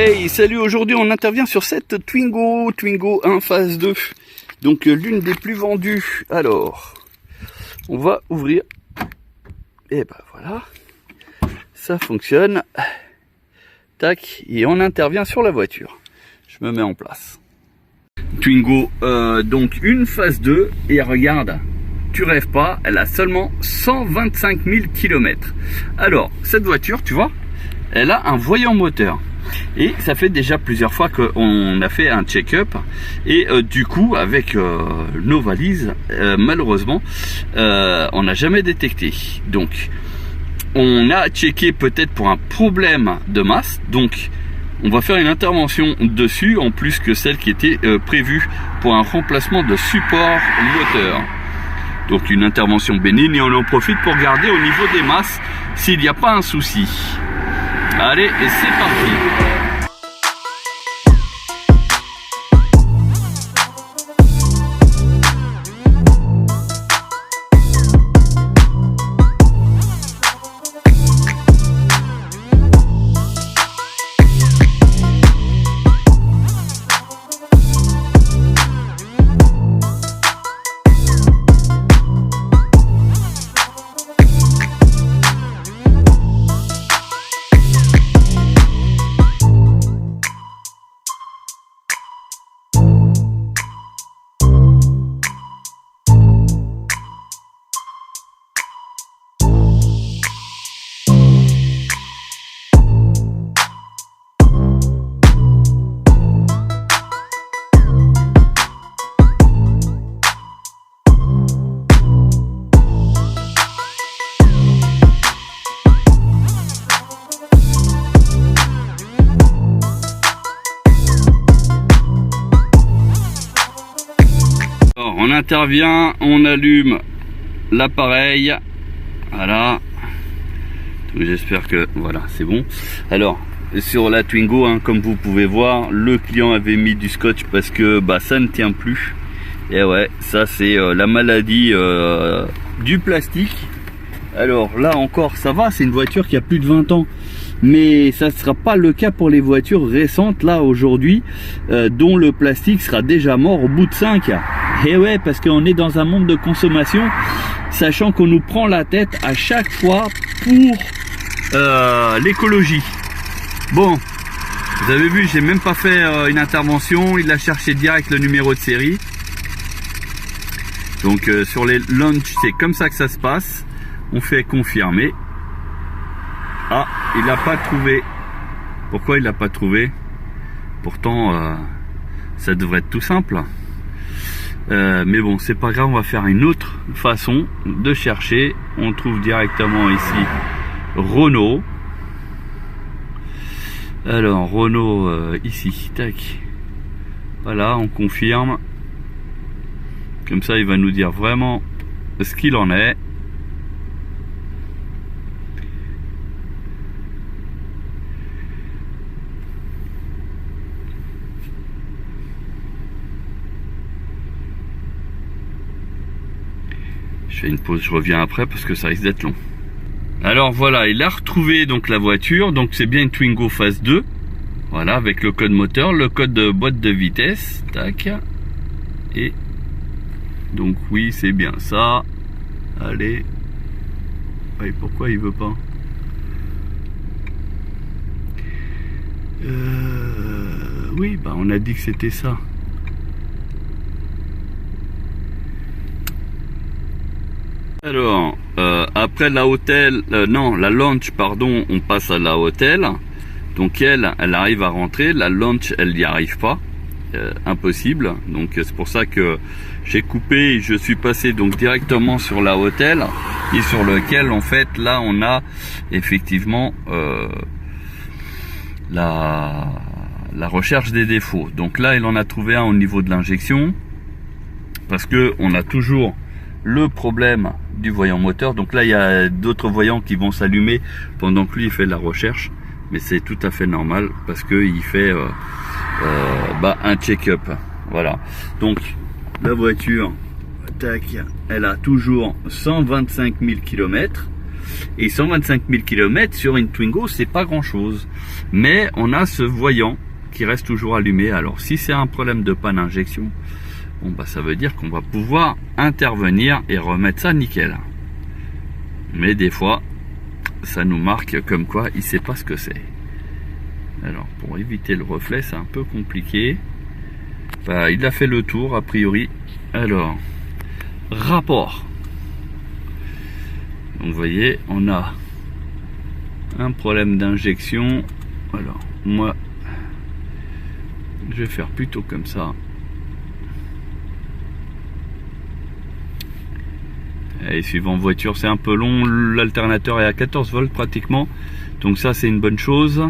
Hey, salut, aujourd'hui on intervient sur cette Twingo 1 phase 2. Donc l'une des plus vendues. Alors, on va ouvrir. Et ben voilà. Ça fonctionne. Tac, et on intervient sur la voiture. Je me mets en place. Twingo, donc une phase 2. Et regarde, tu rêves pas, elle a seulement 125 000 km. Alors, cette voiture, tu vois, elle a un voyant moteur. Et ça fait déjà plusieurs fois qu'on a fait un check-up. Et du coup, avec nos valises, malheureusement, on n'a jamais détecté. Donc, on a checké peut-être pour un problème de masse. Donc, on va faire une intervention dessus, en plus que celle qui était prévue pour un remplacement de support moteur. Donc, une intervention bénigne, et on en profite pour regarder au niveau des masses s'il n'y a pas un souci. Allez, et c'est parti. On intervient, on allume l'appareil, voilà. J'espère que voilà, c'est bon. Alors sur la Twingo, hein, comme vous pouvez voir, le client avait mis du scotch parce que ça ne tient plus. Et ouais, ça c'est la maladie du plastique. Alors là encore, ça va, c'est une voiture qui a plus de 20 ans. Mais ça ne sera pas le cas pour les voitures récentes là aujourd'hui, dont le plastique sera déjà mort au bout de 5. Et ouais, parce qu'on est dans un monde de consommation, sachant qu'on nous prend la tête à chaque fois pour l'écologie. Bon, vous avez vu, j'ai même pas fait une intervention, il a cherché direct le numéro de série. Donc sur les launch, c'est comme ça que ça se passe. On fait confirmer. Ah, il n'a pas trouvé. Pourquoi il n'a pas trouvé? Pourtant, ça devrait être tout simple. Mais bon, c'est pas grave, on va faire une autre façon de chercher. On trouve directement ici Renault. Alors, Renault, ici, tac. Voilà, on confirme. Comme ça, il va nous dire vraiment ce qu'il en est. Je fais une pause, je reviens après parce que ça risque d'être long. Alors voilà, il a retrouvé donc la voiture, donc c'est bien une Twingo phase 2. Voilà, avec le code moteur, le code de boîte de vitesse, tac. Et donc oui, c'est bien ça. Allez. Et pourquoi il veut pas? Oui, on a dit que c'était ça. Alors, après la hôtel, non, la launch, pardon, on passe à la hôtel. Donc elle arrive à rentrer. La launch, elle n'y arrive pas. Impossible. Donc c'est pour ça que j'ai coupé et je suis passé donc directement sur la hôtel. Et sur lequel, en fait, là, on a effectivement la recherche des défauts. Donc là, il en a trouvé un au niveau de l'injection. Parce que on a toujours le problème du voyant moteur. Donc là, il y a d'autres voyants qui vont s'allumer pendant que lui il fait la recherche, mais c'est tout à fait normal parce que il fait un check-up. Voilà, donc la voiture, tac, elle a toujours 125 000 km. Et 125 000 km sur une Twingo, c'est pas grand chose. Mais on a ce voyant qui reste toujours allumé. Alors si c'est un problème de panne d'injection, bon bah ça veut dire qu'on va pouvoir intervenir et remettre ça nickel. Mais des fois, ça nous marque comme quoi il sait pas ce que c'est. Alors pour éviter le reflet, c'est un peu compliqué. Bah, il a fait le tour a priori. Alors, rapport. Donc vous voyez, on a un problème d'injection. Alors moi, je vais faire plutôt comme ça. Et suivant voiture, c'est un peu long. L'alternateur est à 14 volts pratiquement. Donc ça, c'est une bonne chose.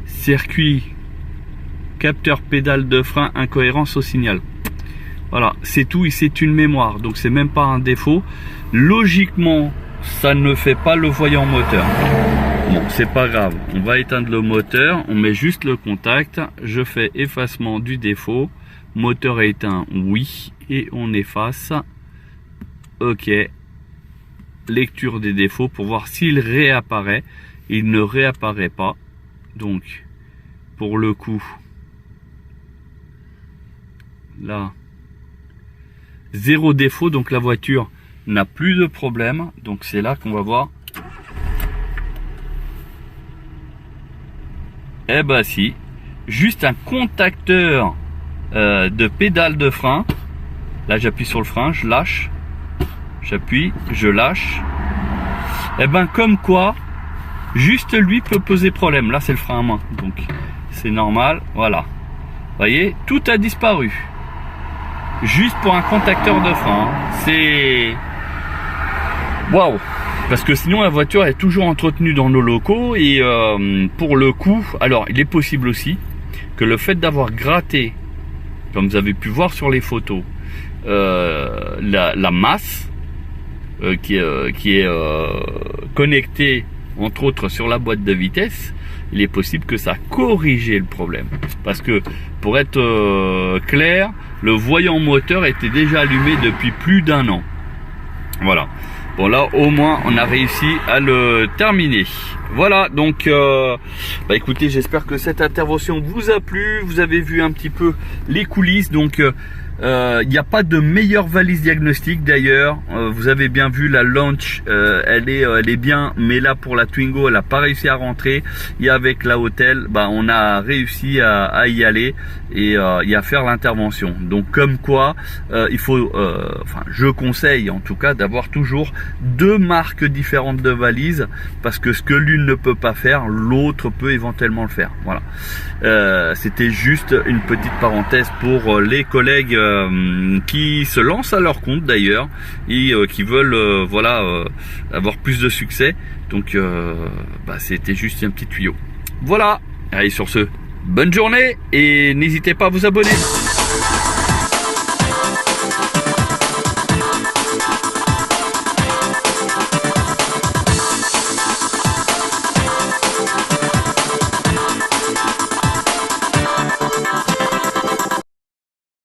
Circuit, capteur, pédale de frein, incohérence au signal. Voilà, c'est tout. Et c'est une mémoire. Donc c'est même pas un défaut. Logiquement, ça ne fait pas le voyant moteur. Bon, c'est pas grave. On va éteindre le moteur. On met juste le contact. Je fais effacement du défaut. Moteur éteint, oui. Et on efface. Ok, lecture des défauts pour voir s'il réapparaît. Il ne réapparaît pas. Donc, pour le coup, là, zéro défaut. Donc la voiture n'a plus de problème. Donc c'est là qu'on va voir. Eh ben si, juste un contacteur de pédale de frein. Là j'appuie sur le frein, je lâche. J'appuie, je lâche. Et ben comme quoi, juste lui peut poser problème. Là c'est le frein à main, donc c'est normal. Voilà. Vous voyez, tout a disparu. Juste pour un contacteur de frein. C'est waouh. Parce que sinon la voiture est toujours entretenue dans nos locaux. Et pour le coup, alors il est possible aussi que le fait d'avoir gratté, comme vous avez pu voir sur les photos, la masse qui est connecté entre autres sur la boîte de vitesse, il est possible que ça a corrigé le problème. Parce que pour être clair, le voyant moteur était déjà allumé depuis plus d'1 an. Voilà. Bon là au moins on a réussi à le terminer. Voilà, donc bah écoutez, j'espère que cette intervention vous a plu. Vous avez vu un petit peu les coulisses. Donc il n'y a pas de meilleure valise diagnostique d'ailleurs. Vous avez bien vu la launch, elle est bien, mais là pour la Twingo elle n'a pas réussi à rentrer. Et avec la Hotel, bah on a réussi à y aller et à faire l'intervention. Donc comme quoi il faut, enfin je conseille en tout cas d'avoir toujours 2 marques différentes de valises, parce que ce que l'une ne peut pas faire, l'autre peut éventuellement le faire. Voilà. C'était juste une petite parenthèse pour les collègues qui se lancent à leur compte d'ailleurs et qui veulent voilà avoir plus de succès. Donc bah, c'était juste un petit tuyau. Voilà. Allez, sur ce, bonne journée et n'hésitez pas à vous abonner.